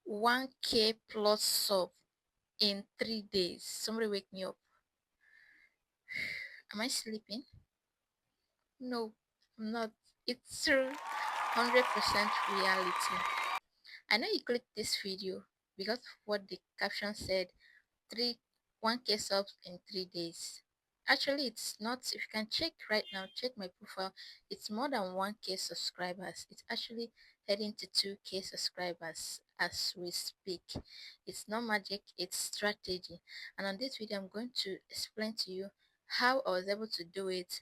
1K plus sub in 3 days. Somebody wake me up. Am I sleeping? No, I'm not. It's true. 100% reality. I know you clicked this video because of what the caption said, 3 1K subs in 3 days. Actually, it's not. If you can check right now, check my profile, it's more than 1K subscribers. It's actually heading to 2K subscribers as we speak. It's not magic, it's strategy. And on this video, I'm going to explain to you how I was able to do it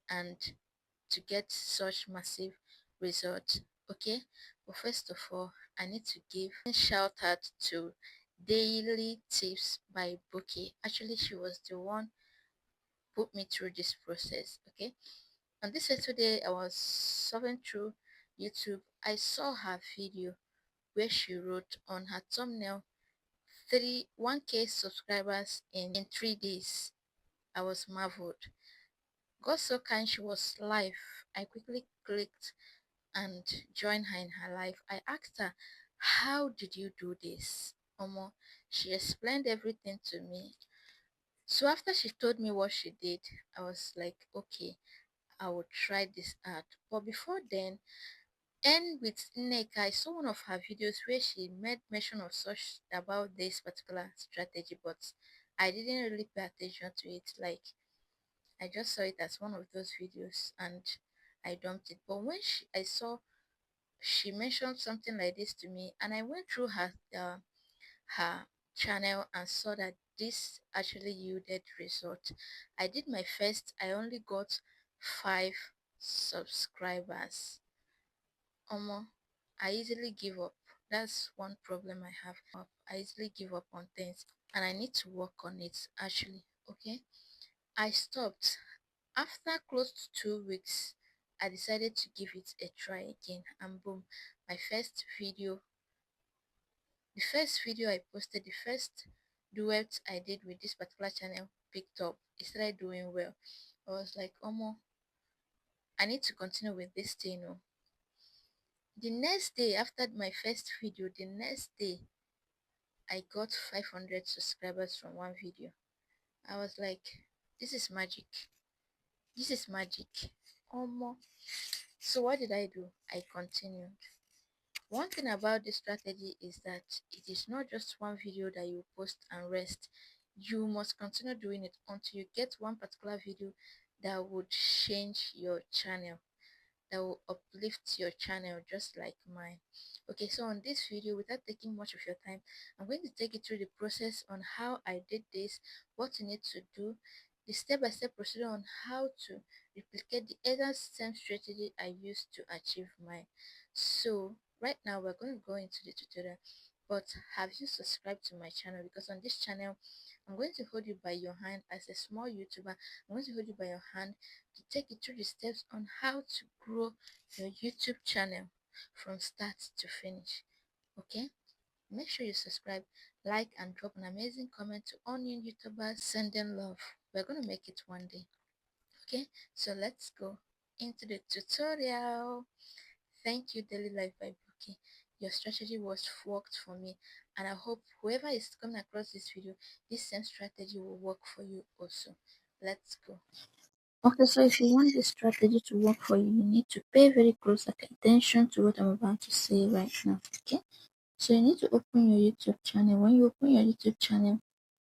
and to get such massive results. Okay, but first of all, I need to give a shout out to Daily Tips by Bookie. Actually, she was the one put me through this process. Okay, on this Saturday, I was surfing through YouTube. I saw her video where she wrote on her thumbnail 1K subscribers in 3 days. I was marveled. God so kind, she was live. I quickly clicked and joined her in her life. I asked her, how did you do this? Omo, she explained everything to me. So after she told me what she did, I was like, okay, I will try this out. But before then, and with Nneka, I saw one of her videos where she made mention of such about this particular strategy, but I didn't really pay attention to it. Like, I just saw it as one of those videos and I dumped it. But when I saw she mentioned something like this to me, and I went through her channel and saw that this actually yielded result. I did my first. I only got 5 subscribers. Omo, I easily give up. That's one problem I have. I easily give up on things, and I need to work on it actually. Okay, I stopped after close to 2 weeks. I decided to give it a try again, and boom, my first video I posted, the first duet I did with this particular channel picked up. It started doing well. I was like, Omo, I need to continue with this thing. Oh. The next day after my first video, the next day I got 500 subscribers from one video. I was like, this is magic. This is magic. Omo. So what did I do? I continued. One thing about this strategy is that it is not just one video that you post and rest. You must continue doing it until you get one particular video that would change your channel, that will uplift your channel just like mine. Okay, so on this video, without taking much of your time, I'm going to take you through the process on how I did this, what you need to do, the step-by-step procedure on how to replicate the exact same strategy I used to achieve mine. So right now we're going to go into the tutorial, but have you subscribed to my channel? Because on this channel I'm going to hold you by your hand as a small YouTuber. I'm going to hold you by your hand to take you through the steps on how to grow your YouTube channel from start to finish. Okay, make sure you subscribe, like, and drop an amazing comment to all new YouTubers. Send them love. We're going to make it one day. Okay, so let's go into the tutorial. Thank you, Daily Life by Bookie. Your strategy was worked for me, and I hope whoever is coming across this video, this same strategy will work for you also. Let's go. Okay, so if you want this strategy to work for you, you need to pay very close attention to what I'm about to say right now. Okay, so you need to open your YouTube channel. When you open your YouTube channel,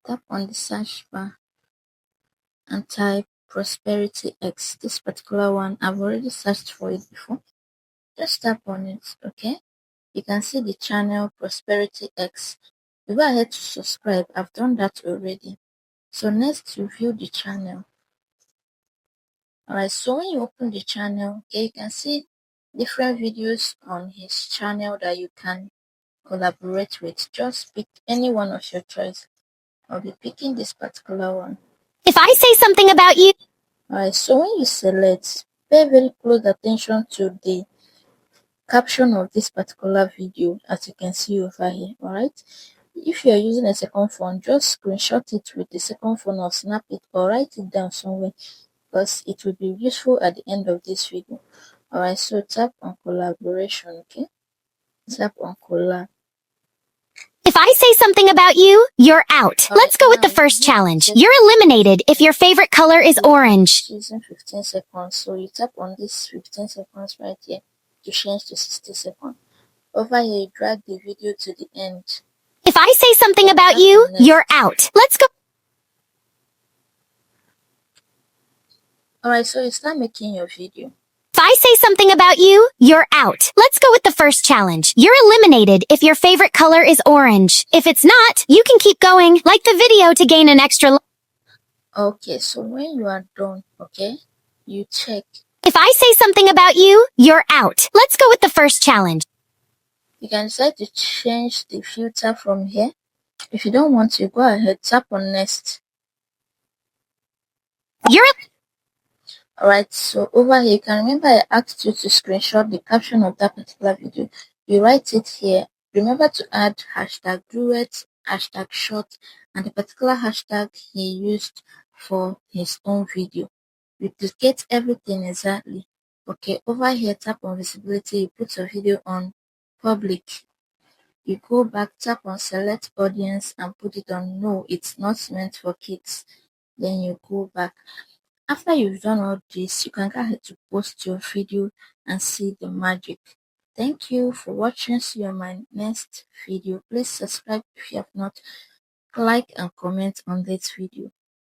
tap on the search bar and type Prosperity X. This particular one, I've already searched for it before. Just tap on it, okay? You can see the channel Prosperity X. You go ahead to subscribe. I've done that already. So next, you view the channel. Alright, so when you open the channel, okay, you can see different videos on his channel that you can collaborate with. Just pick any one of your choice. I'll be picking this particular one. If I say something about you. Alright, so when you select, pay very close attention to the caption of this particular video, as you can see over here. Alright, if you are using a second phone, just screenshot it with the second phone or snap it or write it down somewhere, because it will be useful at the end of this video. Alright, so tap on collaboration. Okay, tap on collab. If I say something about you, you're out. All right, Let's go with now the you first need to challenge. check You're eliminated if your favorite color is orange. using 15 seconds. So you tap on this 15 seconds right here to change to 60 seconds. Over here, you drag the video to the end. If I say something Then about tap you, on you're next. out. Let's go. Alright, so you start making your video. If I say something about you, you're out. Let's go with the first challenge. You're eliminated if your favorite color is orange. If it's not, you can keep going. Like the video to gain an extra. Okay, so when you are done, okay, you check. If I say something about you, you're out. Let's go with the first challenge. You can decide to change the filter from here. If you don't want to, go ahead, tap on next. You're Alright, so over here, you can remember I asked you to screenshot the caption of that particular video. You write it here. Remember to add hashtag duet, hashtag short, and the particular hashtag he used for his own video. Duplicate everything exactly. Okay, over here, tap on visibility. You put your video on public. You go back, tap on select audience and put it on no, it's not meant for kids. Then you go back. After you've done all this, you can go ahead to post your video and see the magic. Thank you for watching. See you on my next video. Please subscribe if you have not. Like and comment on this video.